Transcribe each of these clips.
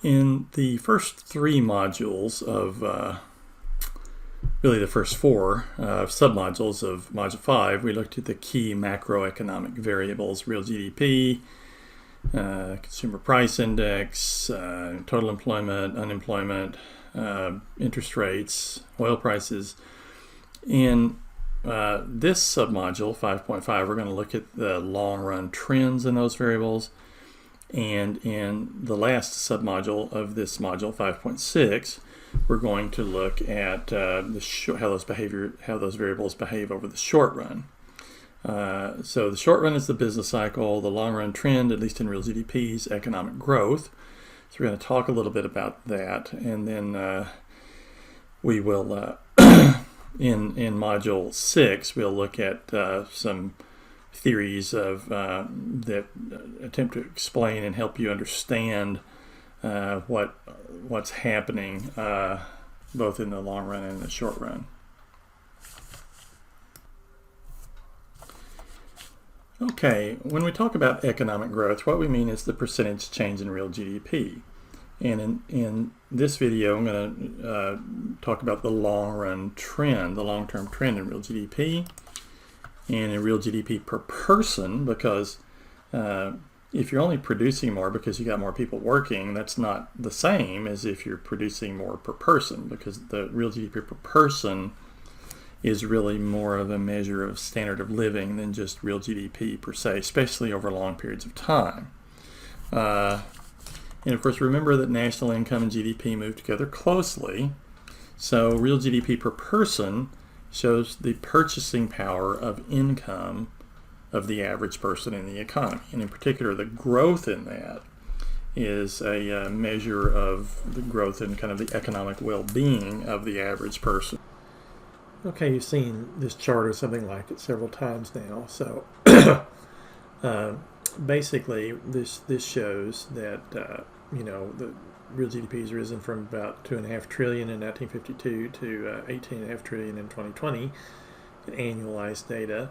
In the first three modules of, really the first four submodules of Module 5, we looked at the key macroeconomic variables: real GDP, consumer price index, total employment, unemployment, interest rates, oil prices. In this submodule, 5.5, we're going to look at the long-run trends in those variables. And in the last submodule of this module, 5.6, we're going to look at how those variables behave over the short run. So the short run is the business cycle. The long run trend, at least in real GDP, is economic growth. So we're going to talk a little bit about that, and then we will, in Module 6, we'll look at some theories of that attempt to explain and help you understand what's happening both in the long run and the short run. Okay, when we talk about economic growth, what we mean is the percentage change in real GDP. And in this video, I'm going to talk about the long-run trend, the long-term trend in real GDP, and in real GDP per person, because if you're only producing more because you got more people working, that's not the same as if you're producing more per person, because the real GDP per person is really more of a measure of standard of living than just real GDP per se, especially over long periods of time. And of course, remember that national income and GDP move together closely. So real GDP per person shows the purchasing power of income of the average person in the economy. And in particular, the growth in that is a measure of the growth in kind of the economic well-being of the average person. Okay, you've seen this chart or something like it several times now. So basically, this shows that the real GDP has risen from about $2.5 trillion in 1952 to $18.5 trillion in 2020. Annualized data.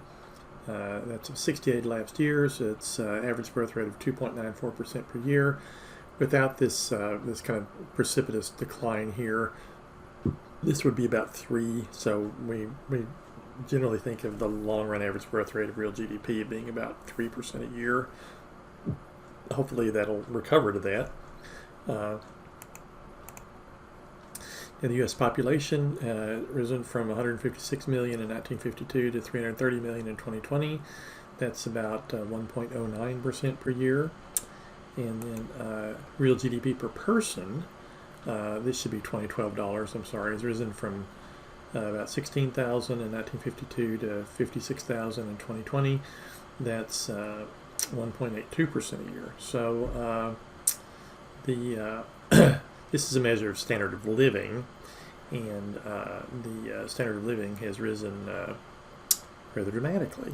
That's 68 elapsed years. It's average growth rate of 2.94% per year. Without this this kind of precipitous decline here, this would be about 3. So we generally think of the long-run average growth rate of real GDP being about 3% a year. Hopefully that'll recover to that. And the U.S. population risen from 156 million in 1952 to 330 million in 2020. That's about 1.09% per year. And then real GDP per person, this should be $2012, I'm sorry, has risen from about 16,000 in 1952 to 56,000 in 2020. That's 1.82% a year. So this is a measure of standard of living, and the standard of living has risen rather dramatically.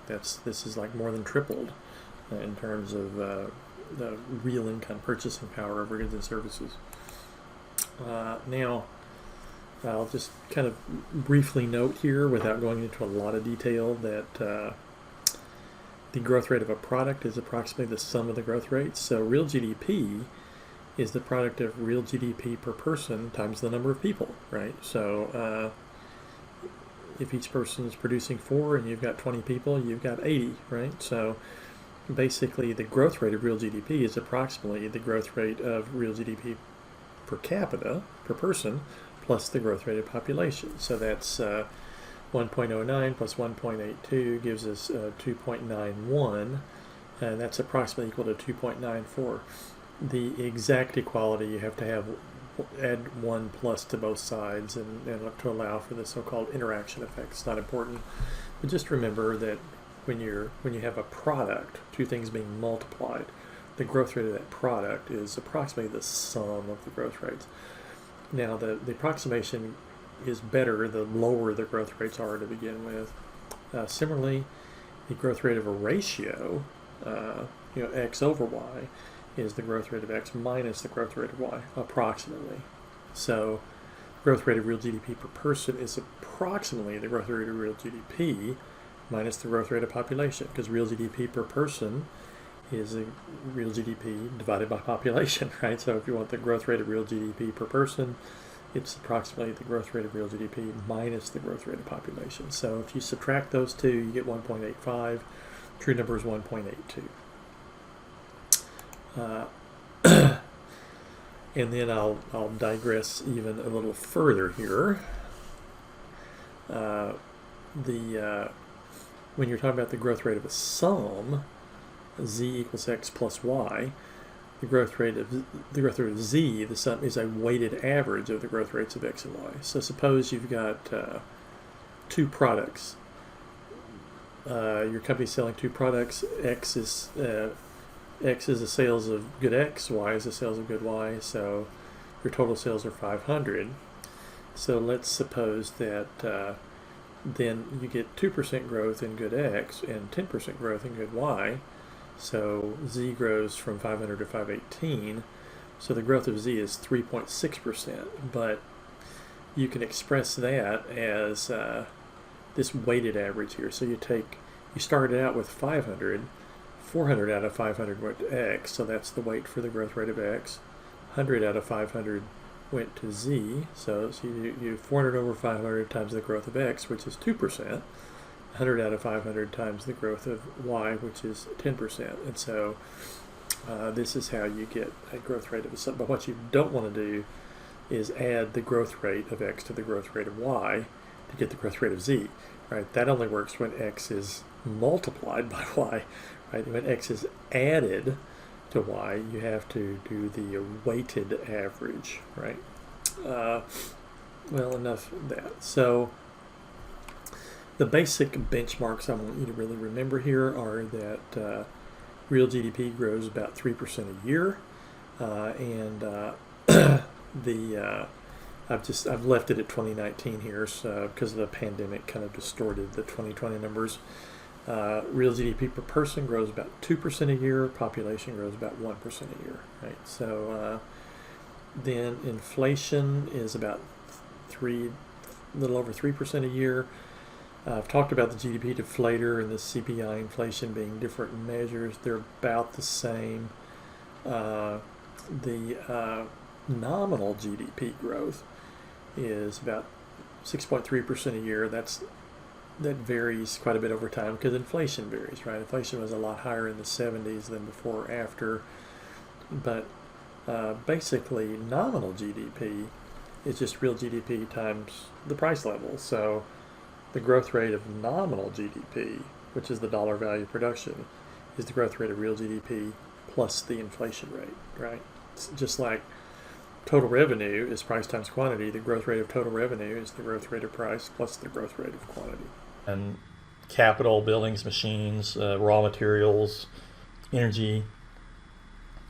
This is like more than tripled in terms of the real income purchasing power of goods and services. Now, I'll just kind of briefly note here, without going into a lot of detail, that the growth rate of a product is approximately the sum of the growth rates. So real GDP is the product of real GDP per person times the number of people, right? So if each person is producing 4 and you've got 20 people, you've got 80, right? So basically the growth rate of real GDP is approximately the growth rate of real GDP per capita, per person, plus the growth rate of population. So that's 1.09 plus 1.82 gives us 2.91, and that's approximately equal to 2.94. The exact equality, you have to add 1 plus to both sides and to allow for the so-called interaction effect. It's not important, but just remember that when you have a product, two things being multiplied, the growth rate of that product is approximately the sum of the growth rates. Now the approximation is better the lower the growth rates are to begin with. Similarly, the growth rate of a ratio, x over y, is the growth rate of x minus the growth rate of y, approximately. So growth rate of real GDP per person is approximately the growth rate of real GDP minus the growth rate of population, because real GDP per person is the real GDP divided by population, right? So if you want the growth rate of real GDP per person, it's approximately the growth rate of real GDP minus the growth rate of population. So if you subtract those two, you get 1.85. True number is 1.82. And then I'll digress even a little further here. When you're talking about the growth rate of a sum, z equals x plus y, the growth rate of z, the sum, is a weighted average of the growth rates of x and y. So suppose you've got two products. Your company's selling two products. X is the sales of good X, Y is the sales of good Y, so your total sales are 500. So let's suppose that then you get 2% growth in good X and 10% growth in good Y. So Z grows from 500 to 518. So the growth of Z is 3.6%. But you can express that as this weighted average here. So you started out with 500. 400 out of 500 went to X, so that's the weight for the growth rate of X. 100 out of 500 went to Z, so you 400 over 500 times the growth of X, which is 2%. 100 out of 500 times the growth of Y, which is 10%. And so this is how you get a growth rate of a sum. But what you don't want to do is add the growth rate of X to the growth rate of Y to get the growth rate of Z. Right? That only works when X is multiplied by Y. Right? When X is added to Y, you have to do the weighted average, right? Well, enough of that. So the basic benchmarks I want you to really remember here are that real GDP grows about 3% a year, and I've left it at 2019 here, so because the pandemic kind of distorted the 2020 numbers. Real GDP per person grows about 2% a year. Population grows about 1% a year. Right. So then inflation is about a little over 3% a year. I've talked about the GDP deflator and the CPI inflation being different measures. They're about the same. The nominal GDP growth is about 6.3% a year. That varies quite a bit over time because inflation varies, right? Inflation was a lot higher in the 70s than before or after. But basically, nominal GDP is just real GDP times the price level. So the growth rate of nominal GDP, which is the dollar value of production, is the growth rate of real GDP plus the inflation rate, right? It's just like total revenue is price times quantity. The growth rate of total revenue is the growth rate of price plus the growth rate of quantity. And capital, buildings, machines, raw materials, energy,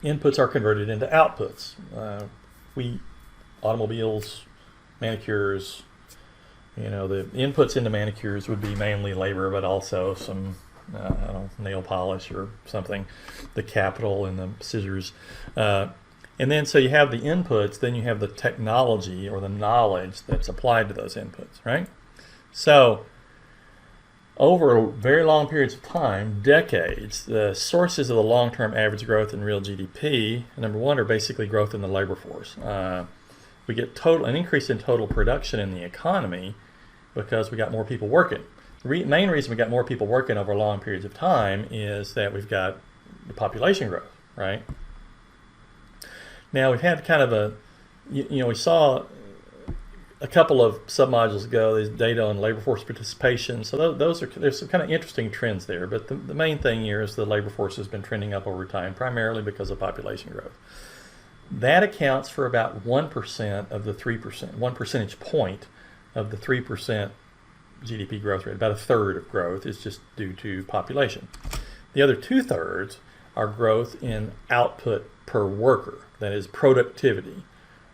inputs are converted into outputs. Wheat, automobiles, manicures. The inputs into manicures would be mainly labor, but also some nail polish or something, the capital and the scissors. And then so you have the inputs, then you have the technology or the knowledge that's applied to those inputs, right? So over very long periods of time, decades, the sources of the long-term average growth in real GDP, number one, are basically growth in the labor force. We get an increase in total production in the economy because we got more people working. The main reason we got more people working over long periods of time is that we've got the population growth, right? Now we've had kind of we saw a couple of submodules ago, there's data on labor force participation. So there's some kind of interesting trends there. But the main thing here is the labor force has been trending up over time, primarily because of population growth. That accounts for about 1% of the 3%, 1 percentage point of the 3% GDP growth rate. About a third of growth is just due to population. The other 2/3 are growth in output per worker, that is productivity.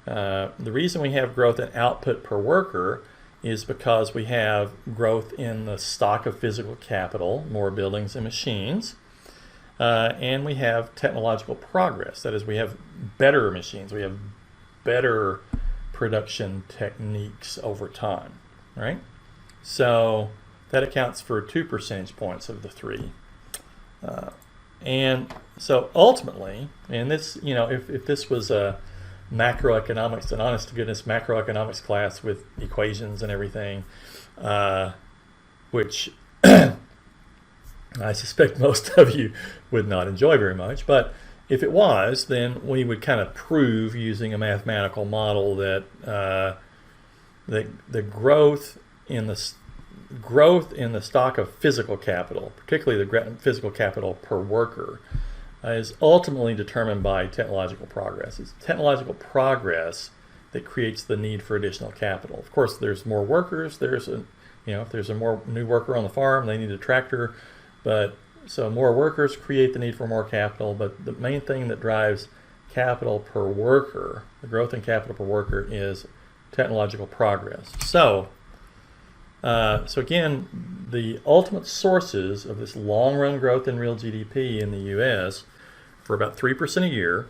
The reason we have growth in output per worker is because we have growth in the stock of physical capital, more buildings and machines, and we have technological progress. That is, we have better machines, we have better production techniques over time, right? So that accounts for 2 percentage points of the 3. And so ultimately, and this, if this was a macroeconomics, an honest to goodness macroeconomics class with equations and everything, which I suspect most of you would not enjoy very much, but if it was, then we would kind of prove using a mathematical model that the growth in the stock of physical capital, particularly the physical capital per worker, is ultimately determined by technological progress. It's technological progress that creates the need for additional capital. Of course, there's more workers. If there's a more new worker on the farm, they need a tractor. But so more workers create the need for more capital. But the main thing that drives capital per worker, the growth in capital per worker, is technological progress. So again, the ultimate sources of this long-run growth in real GDP in the U.S. for about 3% a year.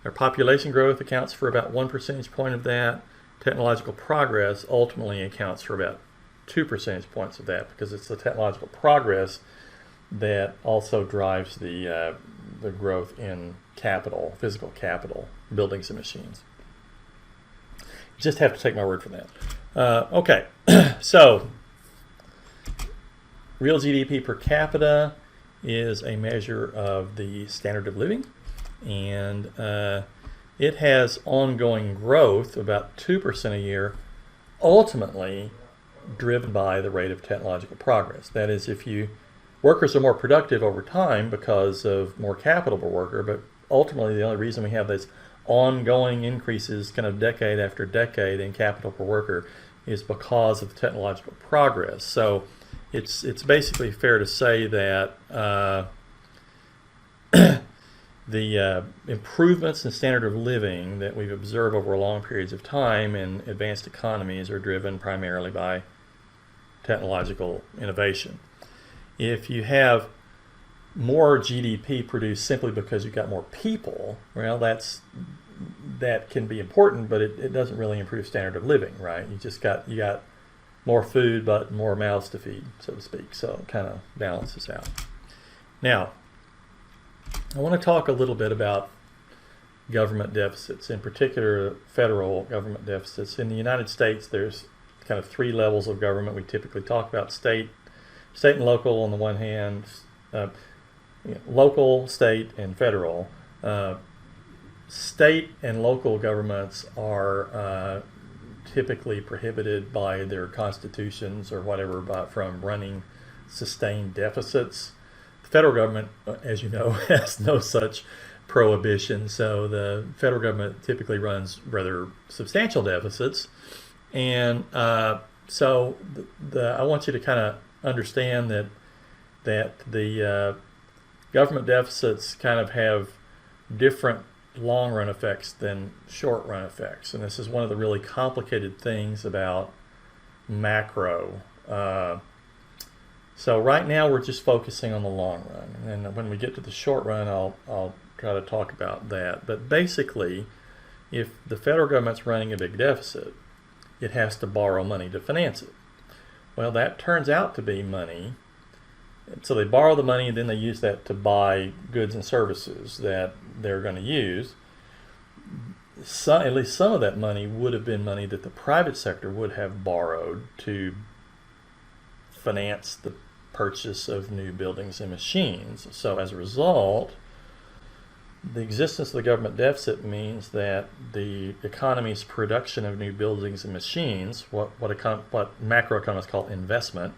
Our population growth accounts for about 1 percentage point of that. Technological progress ultimately accounts for about 2 percentage points of that, because it's the technological progress that also drives the growth in capital, physical capital, buildings and machines. You just have to take my word for that. Okay, so real GDP per capita is a measure of the standard of living, and it has ongoing growth, about 2% a year, ultimately driven by the rate of technological progress. That is, workers are more productive over time because of more capital per worker, but ultimately the only reason we have this ongoing increases kind of decade after decade in capital per worker is because of technological progress. So it's basically fair to say that the improvements in standard of living that we've observed over long periods of time in advanced economies are driven primarily by technological innovation. If you have more GDP produced simply because you've got more people, well, that can be important, but it doesn't really improve standard of living, right? You got more food, but more mouths to feed, so to speak. So it kind of balances out. Now, I want to talk a little bit about government deficits, in particular federal government deficits. In the United States, there's kind of 3 levels of government. We typically talk about state and local on the one hand, local, state, and federal. State and local governments are typically prohibited by their constitutions or whatever from running sustained deficits. The federal government, as you know, has no such prohibition, so the federal government typically runs rather substantial deficits. And so I want you to kind of understand that the government deficits kind of have different long-run effects than short-run effects, and this is one of the really complicated things about macro. So right now we're just focusing on the long run, and when we get to the short run, I'll try to talk about that. But basically, if the federal government's running a big deficit, it has to borrow money to finance it. Well, that turns out to be money. So they borrow the money and then they use that to buy goods and services that they're going to use. At least some of that money would have been money that the private sector would have borrowed to finance the purchase of new buildings and machines. So as a result, the existence of the government deficit means that the economy's production of new buildings and machines, what macroeconomists call investment,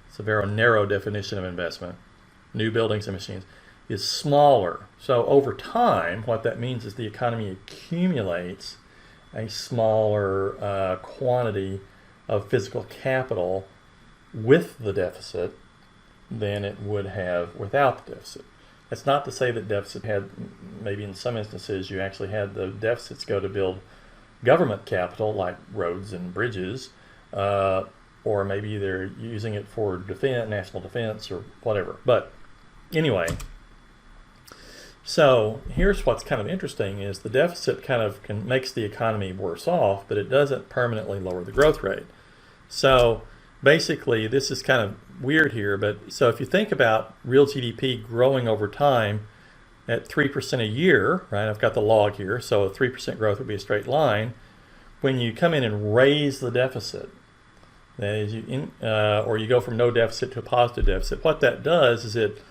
it's a very narrow definition of investment, new buildings and machines, is smaller. So over time, what that means is the economy accumulates a smaller quantity of physical capital with the deficit than it would have without the deficit. That's not to say that deficit had, maybe in some instances you actually had the deficits go to build government capital like roads and bridges, or maybe they're using it for national defense or whatever. But anyway, so here's what's kind of interesting is the deficit kind of makes the economy worse off, but it doesn't permanently lower the growth rate. So basically, this is kind of weird here, but so if you think about real GDP growing over time at 3% a year, right? I've got the log here, so a 3% growth would be a straight line. When you come in and raise the deficit, that is, or you go from no deficit to a positive deficit, what that does is it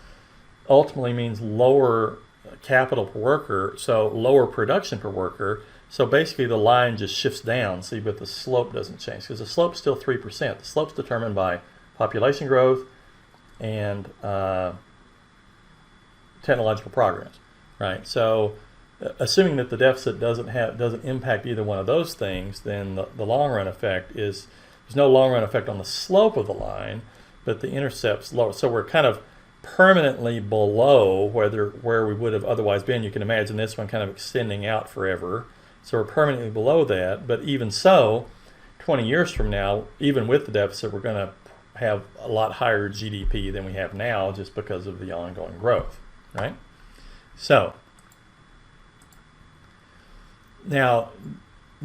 ultimately means lower capital per worker, so lower production per worker. So basically the line just shifts down, see, but the slope doesn't change because the slope's still 3%. The slope's determined by population growth and technological progress, right? So assuming that the deficit doesn't impact either one of those things, then the long run effect is there's no long run effect on the slope of the line, but the intercept's lower. So we're kind of permanently below where we would have otherwise been. You can imagine this one kind of extending out forever. So we're permanently below that. But even so, 20 years from now, even with the deficit, we're going to have a lot higher GDP than we have now just because of the ongoing growth, right? So now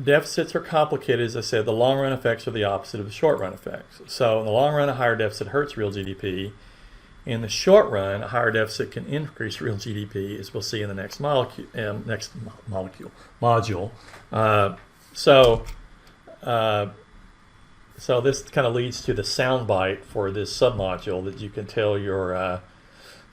deficits are complicated. As I said, the long run effects are the opposite of the short run effects. So in the long run, a higher deficit hurts real GDP. In the short run, a higher deficit can increase real GDP, as we'll see in the next module. So this kind of leads to the soundbite for this submodule that you can tell your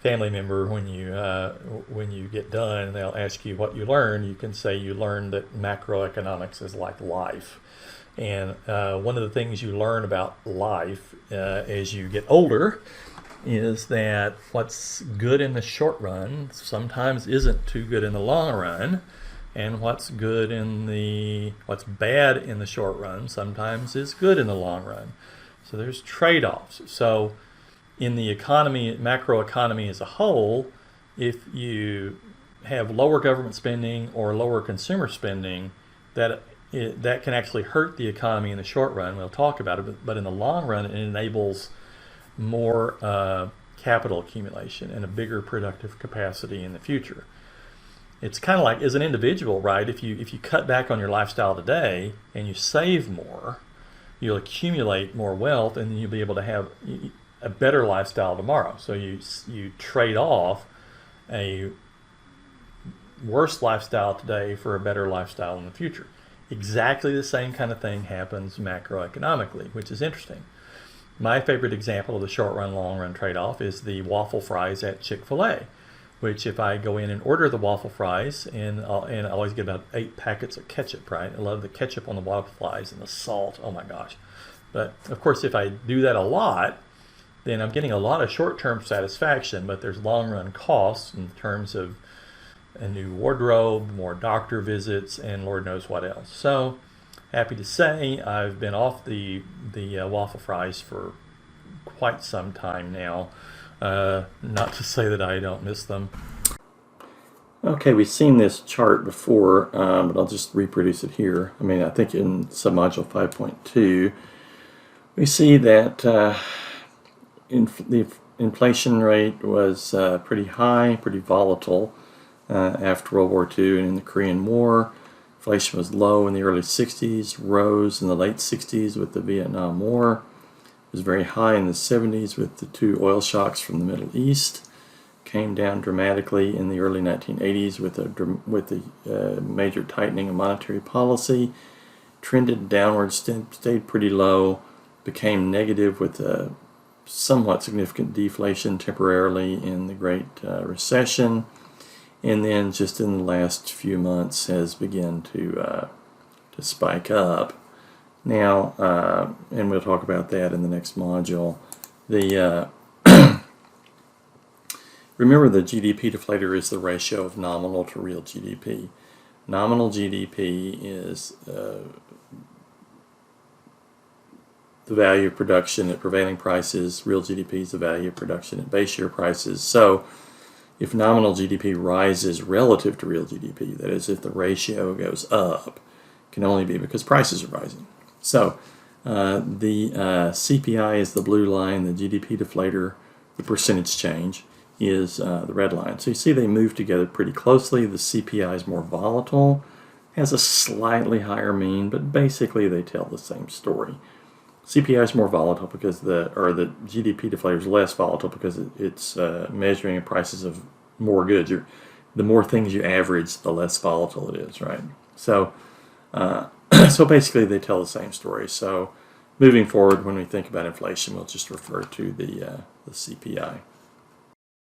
family member when you get done, and they'll ask you what you learned. You can say you learned that macroeconomics is like life. And one of the things you learn about life as you get older is that what's good in the short run sometimes isn't too good in the long run, and what's bad in the short run sometimes is good in the long run. So there's trade-offs. So in the economy, macroeconomy as a whole, if you have lower government spending or lower consumer spending, that can actually hurt the economy in the short run. We'll talk about it, but in the long run, it enables more capital accumulation and a bigger productive capacity in the future. It's kind of like as an individual, right? If you cut back on your lifestyle today and you save more, you'll accumulate more wealth, and then you'll be able to have a better lifestyle tomorrow. So you trade off a worse lifestyle today for a better lifestyle in the future. Exactly the same kind of thing happens macroeconomically, which is interesting. My favorite example of the short run, long run trade-off is the waffle fries at Chick-fil-A, which if I go in and order the waffle fries, and I always get about 8 packets of ketchup, right? I love the ketchup on the waffle fries and the salt, oh my gosh. But of course, if I do that a lot, then I'm getting a lot of short-term satisfaction, but there's long-run costs in terms of a new wardrobe, more doctor visits, and Lord knows what else. So happy to say I've been off the waffle fries for quite some time now. Not to say that I don't miss them. Okay, we've seen this chart before, but I'll just reproduce it here. I mean, I think in submodule 5.2, we see that the inflation rate was pretty high, pretty volatile after World War II and in the Korean War. Inflation was low in the early 60s, rose in the late 60s with the Vietnam War. It was very high in the 70s with the 2 oil shocks from the Middle East. Came down dramatically in the early 1980s with the major tightening of monetary policy. Trended downward, stayed pretty low, became negative with a somewhat significant deflation temporarily in the Great Recession. And then just in the last few months has begun to spike up. Now, and we'll talk about that in the next module. Remember, the GDP deflator is the ratio of nominal to real GDP. Nominal GDP is the value of production at prevailing prices. Real GDP is the value of production at base year prices. So if nominal GDP rises relative to real GDP, that is, if the ratio goes up, it can only be because prices are rising. So the CPI is the blue line, the GDP deflator, the percentage change, is the red line. So you see they move together pretty closely. The CPI is more volatile, has a slightly higher mean, but basically they tell the same story. CPI is more volatile because the GDP deflator is less volatile because it's measuring the prices of more goods. the more things you average, the less volatile it is, right? So, so basically they tell the same story. So moving forward, when we think about inflation, we'll just refer to the CPI.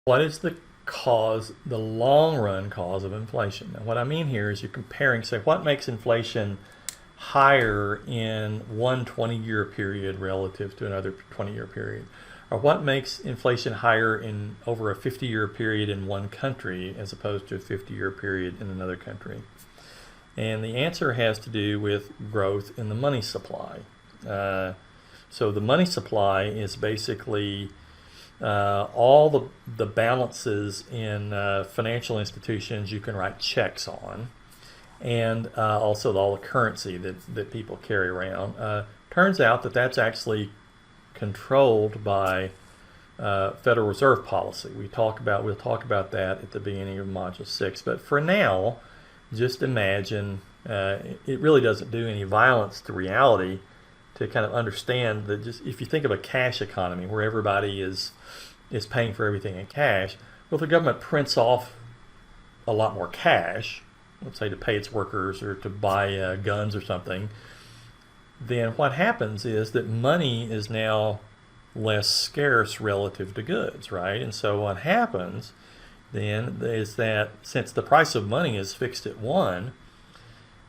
What is the long run cause of inflation? Now, what I mean here is you're comparing, say, what makes inflation higher in one 20-year period relative to another 20-year period? Or what makes inflation higher in over a 50-year period in one country as opposed to a 50-year period in another country? And the answer has to do with growth in the money supply. So the money supply is basically all the balances in financial institutions you can write checks on, and also all the currency that people carry around. Turns out that that's actually controlled by Federal Reserve policy. We'll talk about that at the beginning of Module 6. But for now, just imagine, it really doesn't do any violence to reality to kind of understand that just if you think of a cash economy where everybody is paying for everything in cash, well, if the government prints off a lot more cash, let's say to pay its workers or to buy guns or something, then what happens is that money is now less scarce relative to goods, right? And so what happens then is that since the price of money is fixed at 1,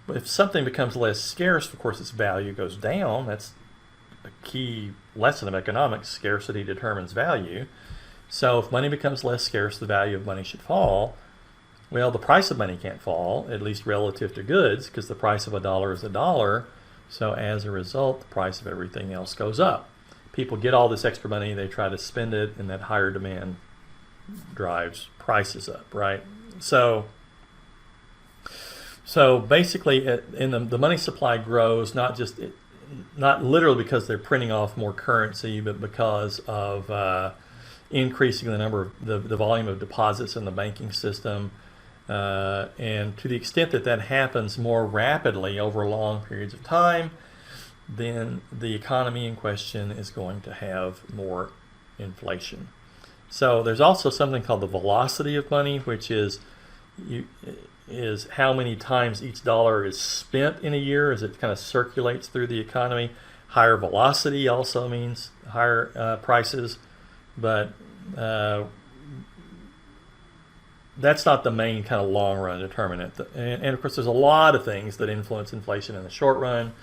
but if something becomes less scarce, of course its value goes down. That's a key lesson of economics. Scarcity determines value. So if money becomes less scarce, the value of money should fall. Well, the price of money can't fall, at least relative to goods, because the price of $1 is $1. So as a result, the price of everything else goes up. People get all this extra money, they try to spend it, and that higher demand drives prices up, right? So basically, the money supply grows not literally because they're printing off more currency, but because of increasing the number of the volume of deposits in the banking system. And to the extent that happens more rapidly over long periods of time, then the economy in question is going to have more inflation. So there's also something called the velocity of money, which is how many times each dollar is spent in a year as it kind of circulates through the economy. Higher velocity also means higher prices, but that's not the main kind of long-run determinant. And of course, there's a lot of things that influence inflation in the short run,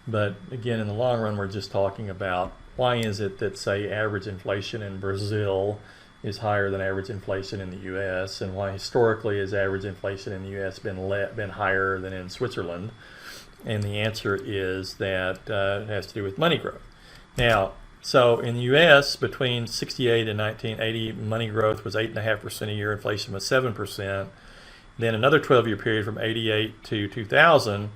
but again, in the long run, we're just talking about why is it that, say, average inflation in Brazil is higher than average inflation in the U.S., and why historically has average inflation in the U.S. been higher than in Switzerland? And the answer is that it has to do with money growth. Now, so in the U.S., between 68 and 1980, money growth was 8.5% a year, inflation was 7%. Then another 12-year period from 88 to 2000,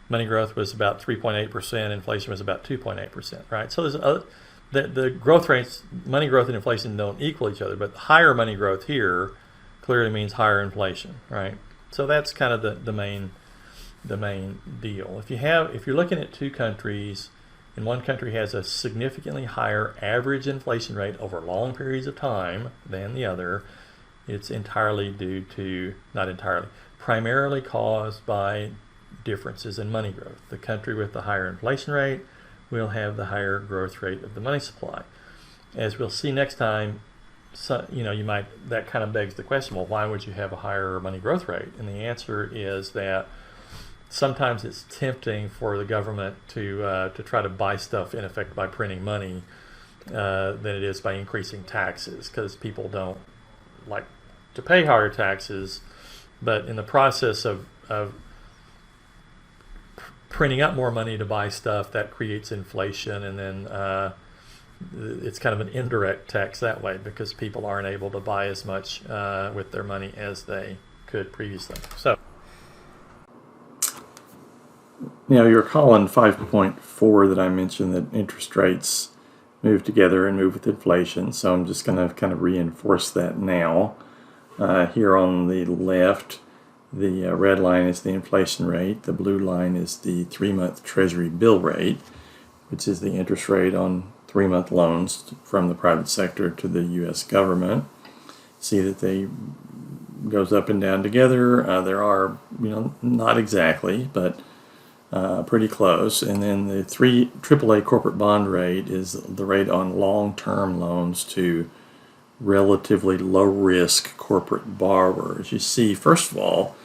money growth was about 3.8%, inflation was about 2.8%, right? So there's the growth rates, money growth and inflation don't equal each other, but higher money growth here clearly means higher inflation, right? So that's kind of the main deal. If you're looking at two countries, and one country has a significantly higher average inflation rate over long periods of time than the other, it's primarily caused by differences in money growth. The country with the higher inflation rate will have the higher growth rate of the money supply. As we'll see next time, that kind of begs the question, well, why would you have a higher money growth rate? And the answer is that sometimes it's tempting for the government to try to buy stuff in effect by printing money than it is by increasing taxes, because people don't like to pay higher taxes, but in the process of printing up more money to buy stuff, that creates inflation, and then it's kind of an indirect tax that way because people aren't able to buy as much with their money as they could previously. So, now you recall in 5.4 that I mentioned that interest rates move together and move with inflation, so I'm just going to kind of reinforce that now. Here on the left, the red line is the inflation rate, the blue line is the 3-month Treasury bill rate, which is the interest rate on 3-month loans from the private sector to the U.S. government. See that they goes up and down together. There are, not exactly, but pretty close. And then the AAA corporate bond rate is the rate on long-term loans to relatively low-risk corporate borrowers. You see, first of all,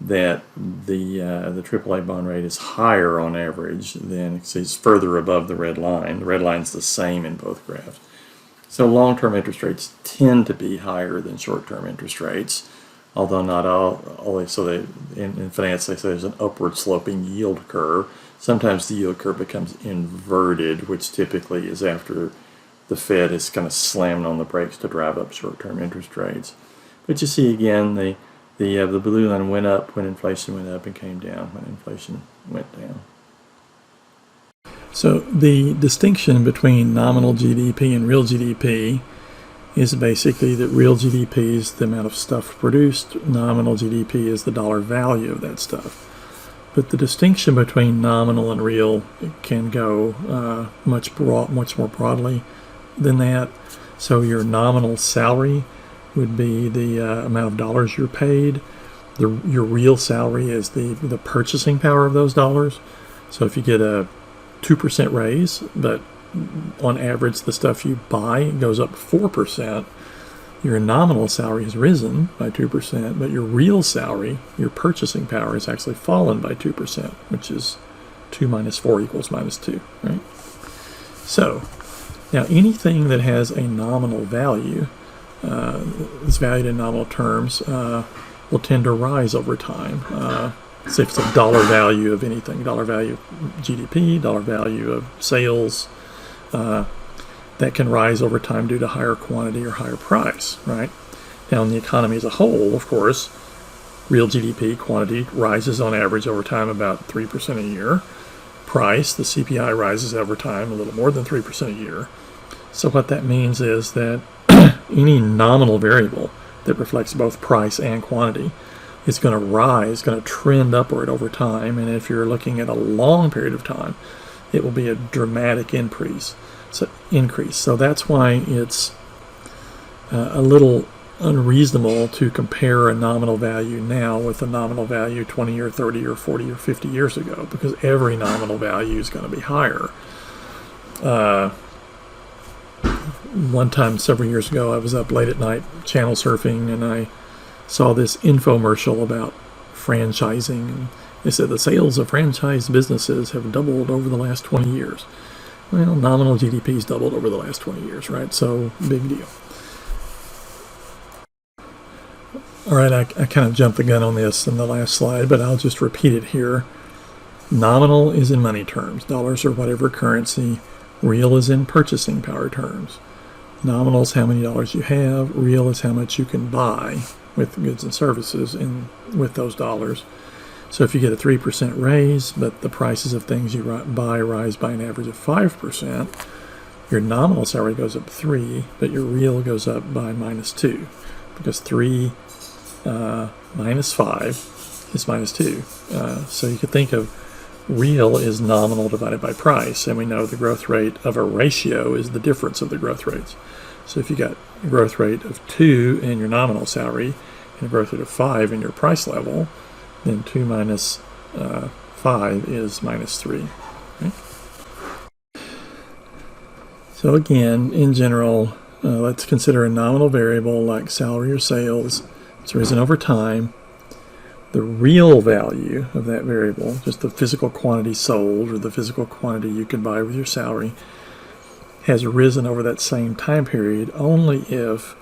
that the AAA bond rate is higher on average than it's further above the red line. The red line is the same in both graphs. So long-term interest rates tend to be higher than short-term interest rates, although not always. So in finance they say there's an upward sloping yield curve. Sometimes the yield curve becomes inverted, which typically is after the Fed is kind of slamming on the brakes to drive up short-term interest rates. But you see again, the blue line went up when inflation went up and came down when inflation went down. So the distinction between nominal GDP and real GDP is basically that real GDP is the amount of stuff produced, nominal GDP is the dollar value of that stuff. But the distinction between nominal and real can go much more broadly than that. So your nominal salary would be the amount of dollars you're paid. Your real salary is the purchasing power of those dollars. So if you get a 2% raise, but on average the stuff you buy goes up 4%, your nominal salary has risen by 2%, but your real salary, your purchasing power, has actually fallen by 2%, which is 2 minus 4 equals minus 2, right? So now anything that has a nominal value, is valued in nominal terms, will tend to rise over time. Say if it's a dollar value of anything, dollar value of GDP, dollar value of sales, that can rise over time due to higher quantity or higher price, right? Now in the economy as a whole, of course, real GDP quantity rises on average over time about 3% a year. Price, the CPI, rises over time a little more than 3% a year. So what that means is that any nominal variable that reflects both price and quantity is going to rise, going to trend upward over time, and if you're looking at a long period of time, it will be a dramatic increase. So that's why it's a little unreasonable to compare a nominal value now with a nominal value 20 or 30 or 40 or 50 years ago, because every nominal value is going to be higher. One time several years ago, I was up late at night channel surfing, and I saw this infomercial about franchising. And they said the sales of franchise businesses have doubled over the last 20 years. Well, nominal GDP's doubled over the last 20 years, right? So, big deal. All right, I kind of jumped the gun on this in the last slide, but I'll just repeat it here. Nominal is in money terms, dollars or whatever currency. Real is in purchasing power terms. Nominal is how many dollars you have. Real is how much you can buy with goods and services with those dollars. So if you get a 3% raise, but the prices of things you buy rise by an average of 5%, your nominal salary goes up 3, but your real goes up by minus 2, because 3 minus 5 is minus 2. So you could think of real is nominal divided by price, and we know the growth rate of a ratio is the difference of the growth rates. So if you got a growth rate of 2 in your nominal salary and a growth rate of 5 in your price level, then 2 minus 5 is minus 3. Okay? So again, in general, let's consider a nominal variable like salary or sales. It's risen over time. The real value of that variable, just the physical quantity sold or the physical quantity you can buy with your salary, has risen over that same time period only if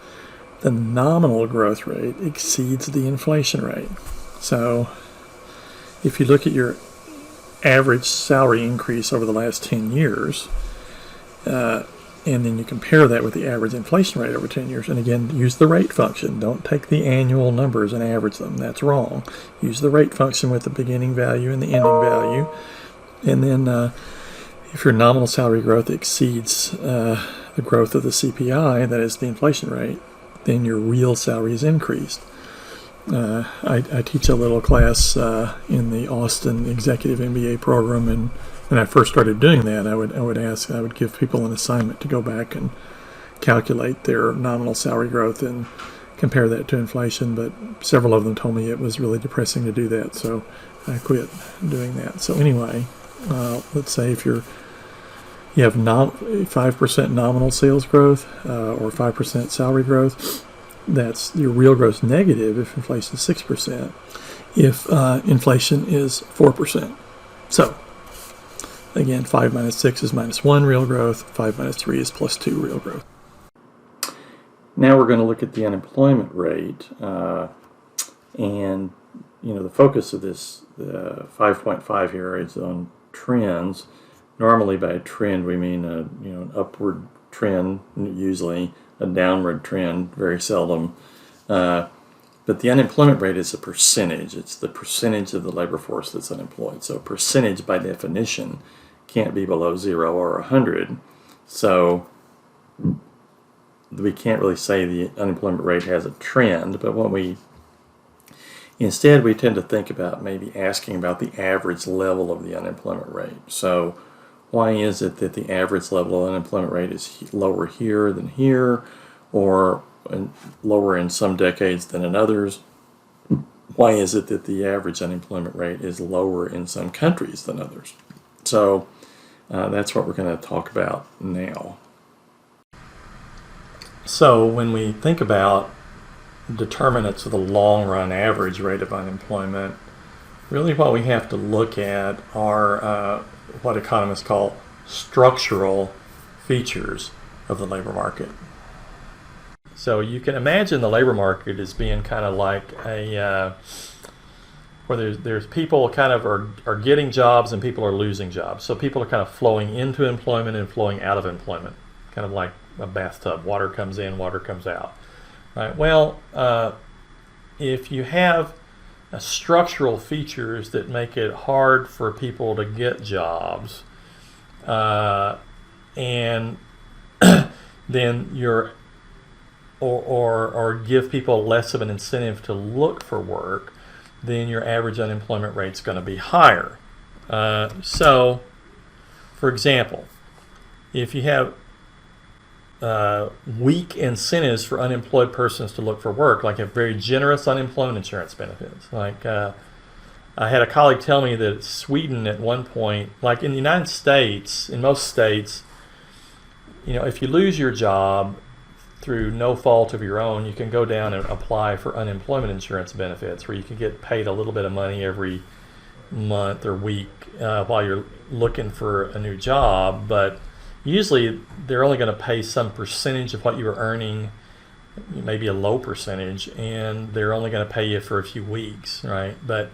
the nominal growth rate exceeds the inflation rate. So if you look at your average salary increase over the last 10 years, and then you compare that with the average inflation rate over 10 years, and again, use the rate function. Don't take the annual numbers and average them. That's wrong. Use the rate function with the beginning value and the ending value. And then if your nominal salary growth exceeds the growth of the CPI, that is the inflation rate, then your real salary is increased. I teach a little class in the Austin Executive MBA program, and when I first started doing that, I would give people an assignment to go back and calculate their nominal salary growth and compare that to inflation, but several of them told me it was really depressing to do that, so I quit doing that. So anyway, let's say if you have 5% nominal sales growth or 5% salary growth, that's your real growth negative if inflation is 6%, if inflation is 4%. So again, 5 minus 6 is minus 1 real growth, 5 minus 3 is plus 2 real growth. Now we're going to look at the unemployment rate, and the focus of this 5.5 here is on trends. Normally by a trend we mean an upward trend, usually a downward trend, very seldom. But the unemployment rate is a percentage. It's the percentage of the labor force that's unemployed. So percentage by definition can't be below 0 or 100. So we can't really say the unemployment rate has a trend, but instead we tend to think about maybe asking about the average level of the unemployment rate. So why is it that the average level of unemployment rate is lower here than here, or lower in some decades than in others? Why is it that the average unemployment rate is lower in some countries than others? So that's what we're going to talk about now. So when we think about determinants of the long-run average rate of unemployment, really what we have to look at are what economists call structural features of the labor market. So you can imagine the labor market as being kind of like where there's people kind of are getting jobs and people are losing jobs. So people are kind of flowing into employment and flowing out of employment, kind of like a bathtub. Water comes in, water comes out. Right? Well, if you have structural features that make it hard for people to get jobs, and then or give people less of an incentive to look for work, then your average unemployment rate is going to be higher. So, for example, if you have weak incentives for unemployed persons to look for work, like have very generous unemployment insurance benefits. Like I had a colleague tell me that Sweden at one point, like in the United States, in most states, if you lose your job through no fault of your own, you can go down and apply for unemployment insurance benefits, where you can get paid a little bit of money every month or week while you're looking for a new job, but usually they're only going to pay some percentage of what you were earning, maybe a low percentage, and they're only going to pay you for a few weeks, right? But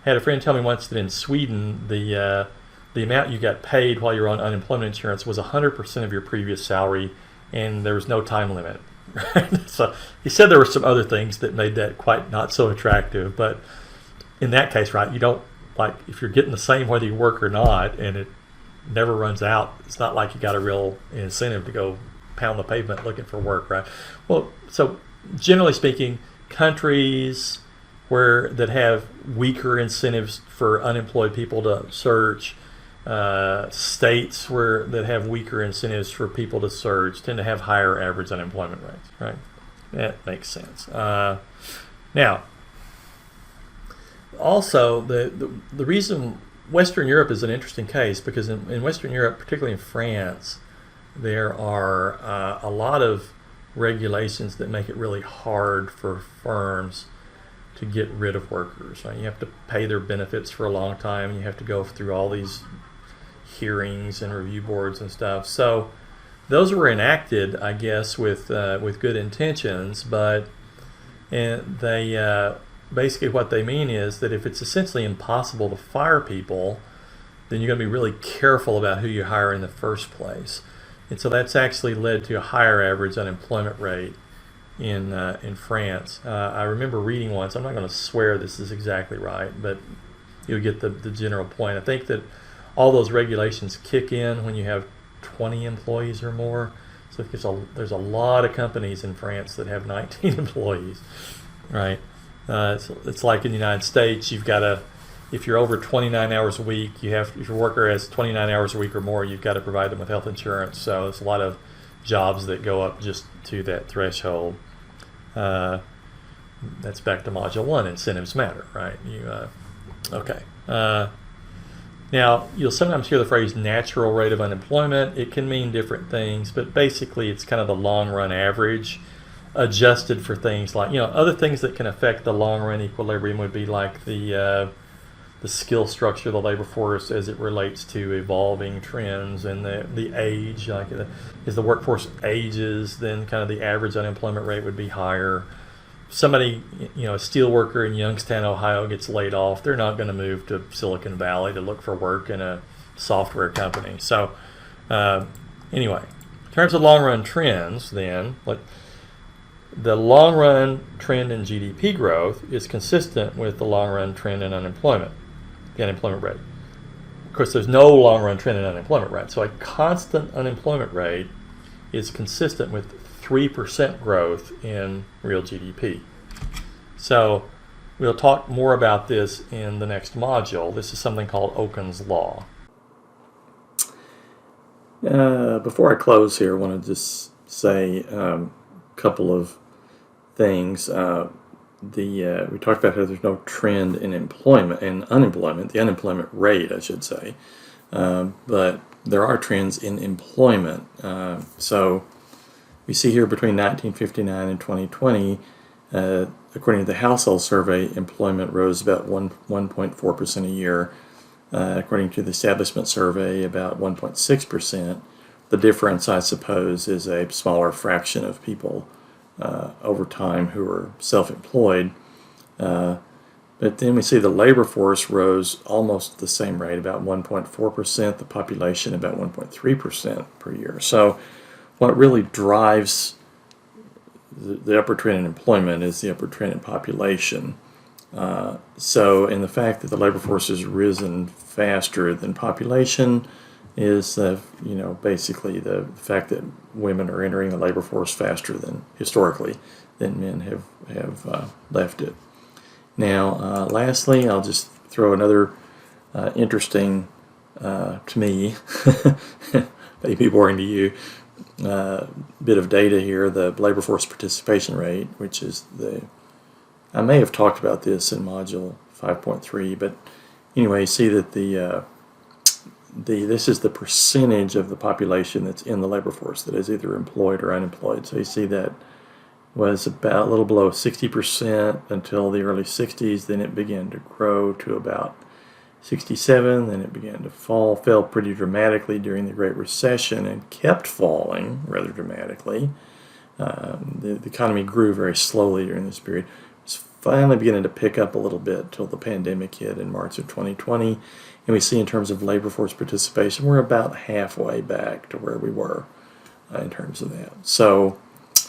I had a friend tell me once that in Sweden, the amount you got paid while you were on unemployment insurance was 100% of your previous salary, and there was no time limit. Right? So he said there were some other things that made that quite not so attractive, but in that case, right, you don't, like, if you're getting the same whether you work or not, and it never runs out, it's not like you got a real incentive to go pound the pavement looking for work, right? Well, so generally speaking, countries that have weaker incentives for unemployed people to search, states that have weaker incentives for people to search tend to have higher average unemployment rates, right? That makes sense. Now, also the reason Western Europe is an interesting case, because in Western Europe, particularly in France, there are a lot of regulations that make it really hard for firms to get rid of workers. Right? You have to pay their benefits for a long time. You have to go through all these hearings and review boards and stuff. So those were enacted, I guess, with good intentions, but they basically what they mean is that if it's essentially impossible to fire people, then you're going to be really careful about who you hire in the first place. And so that's actually led to a higher average unemployment rate in France. I remember reading once, I'm not going to swear this is exactly right, but you'll get the general point. I think that all those regulations kick in when you have 20 employees or more. So there's a lot of companies in France that have 19 employees, right? It's like in the United States, you've got to, if you're over 29 hours a week, if your worker has 29 hours a week or more, you've got to provide them with health insurance. So there's a lot of jobs that go up just to that threshold. That's back to Module 1, incentives matter, right? Okay. Now, you'll sometimes hear the phrase natural rate of unemployment. It can mean different things, but basically it's kind of the long-run average adjusted for things like, other things that can affect the long-run equilibrium would be like the skill structure of the labor force as it relates to evolving trends and the age. Like as the workforce ages, then kind of the average unemployment rate would be higher. Somebody, a steel worker in Youngstown, Ohio gets laid off, they're not going to move to Silicon Valley to look for work in a software company. So anyway, in terms of long-run trends, then, the long-run trend in GDP growth is consistent with the long-run trend in unemployment, the unemployment rate. Of course, there's no long-run trend in unemployment rate. So a constant unemployment rate is consistent with 3% growth in real GDP. So we'll talk more about this in the next module. This is something called Okun's Law. Before I close here, I want to just say a couple of things. We talked about how there's no trend in unemployment, the unemployment rate, I should say, but there are trends in employment. So we see here between 1959 and 2020, according to the household survey, employment rose about 1.4% a year. According to the establishment survey, about 1.6%. The difference, I suppose, is a smaller fraction of people over time who are self-employed. But then we see the labor force rose almost the same rate, about 1.4%, the population about 1.3% per year. So what really drives the upward trend in employment is the upward trend in population. So in the fact that the labor force has risen faster than population is, basically the fact that women are entering the labor force faster than historically than men have left it. Now, lastly, I'll just throw another interesting, to me, maybe boring to you, bit of data here. The labor force participation rate, which is I may have talked about this in module 5.3, but anyway, you see that this is the percentage of the population that's in the labor force that is either employed or unemployed. So you see that was about a little below 60% until the early 60s. Then it began to grow to about 67. Then it began to fell pretty dramatically during the Great Recession and kept falling rather dramatically. The economy grew very slowly during this period. It's finally beginning to pick up a little bit till the pandemic hit in March of 2020. And we see in terms of labor force participation, we're about halfway back to where we were in terms of that. So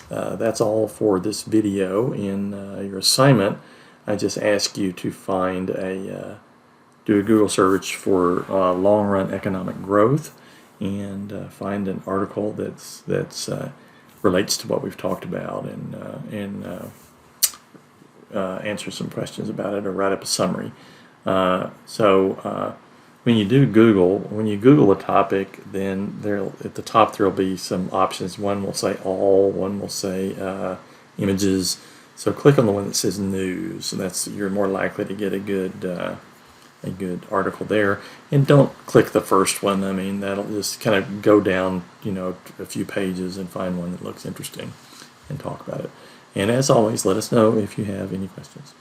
that's all for this video. In your assignment, I just ask you to find do a Google search for long-run economic growth and find an article that's relates to what we've talked about and answer some questions about it or write up a summary. When you Google a topic, then at the top there will be some options. One will say all, one will say images. So click on the one that says news, and you're more likely to get a good article there. And don't click the first one. I mean, that'll just kind of go down, a few pages and find one that looks interesting and talk about it. And as always, let us know if you have any questions.